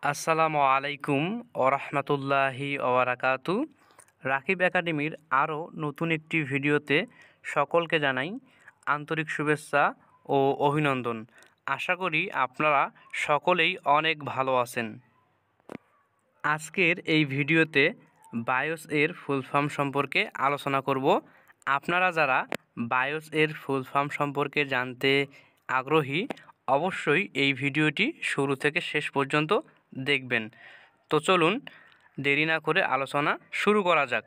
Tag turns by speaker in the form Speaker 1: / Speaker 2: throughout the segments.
Speaker 1: আসসালামু আলাইকুম ওরহমতুল্লাহি ওবরাকাতু। রাকিব একাডেমির আরও নতুন একটি ভিডিওতে সকলকে জানাই আন্তরিক শুভেচ্ছা ও অভিনন্দন। আশা করি আপনারা সকলেই অনেক ভালো আছেন। আজকের এই ভিডিওতে বায়োস এর ফুল ফর্ম সম্পর্কে আলোচনা করব। আপনারা যারা বায়োস এর ফুল ফর্ম সম্পর্কে জানতে আগ্রহী অবশ্যই এই ভিডিওটি শুরু থেকে শেষ পর্যন্ত দেখবেন। তো চলুন দেরি না করে আলোচনা শুরু করা যাক।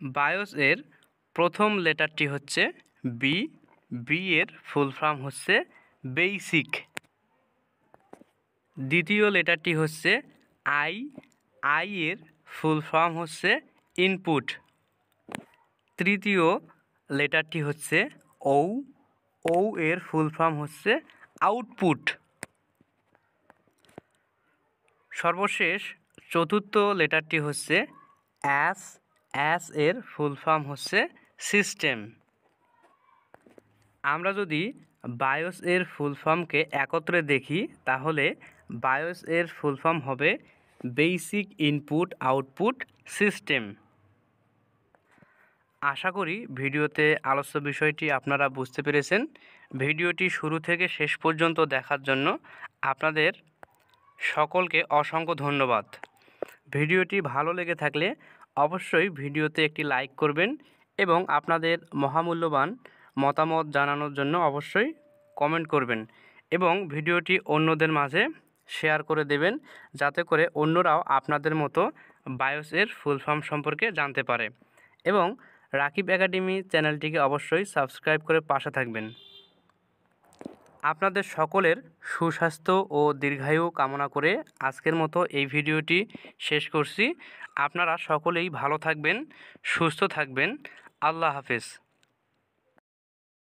Speaker 1: বায়োস এর প্রথম লেটারটি হচ্ছে বি। বি এর ফুল ফর্ম হচ্ছে বেসিক। দ্বিতীয় লেটারটি হচ্ছে আই। আই এর ফুল ফর্ম হচ্ছে ইনপুট। তৃতীয় লেটারটি হচ্ছে ও। ও এর ফুল ফর্ম হচ্ছে আউটপুট। সর্বশেষ চতুর্থ লেটারটি হচ্ছে অ্যাস। অ্যাস এর ফুল ফর্ম হচ্ছে সিস্টেম। আমরা যদি বায়োস এর ফুল ফর্মকে একত্রে দেখি তাহলে বায়োস এর ফুল ফর্ম হবে বেসিক ইনপুট আউটপুট সিস্টেম। আশা করি ভিডিওতে আলোচ্য বিষয়টি আপনারা বুঝতে পেরেছেন। ভিডিওটি শুরু থেকে শেষ পর্যন্ত দেখার জন্য আপনাদের সকলকে অসংখ্য ধন্যবাদ। ভিডিওটি ভালো লেগে থাকলে অবশ্যই ভিডিওতে একটি লাইক করবেন এবং আপনাদের মহামূল্যবান মতামত জানানোর জন্য অবশ্যই কমেন্ট করবেন এবং ভিডিওটি অন্যদের মাঝে শেয়ার করে দেবেন যাতে করে অন্যরাও আপনাদের মতো বায়োস এর ফুল ফর্ম সম্পর্কে জানতে পারে। এবং রাকিব একাডেমি চ্যানেলটিকে অবশ্যই সাবস্ক্রাইব করে পাশে থাকবেন। আপনাদের সকলের সুস্বাস্থ্য ও দীর্ঘায়ু কামনা করে আজকের মতো এই ভিডিওটি শেষ করছি। আপনারা সকলেই ভালো থাকবেন, সুস্থ থাকবেন। আল্লাহ হাফেজ।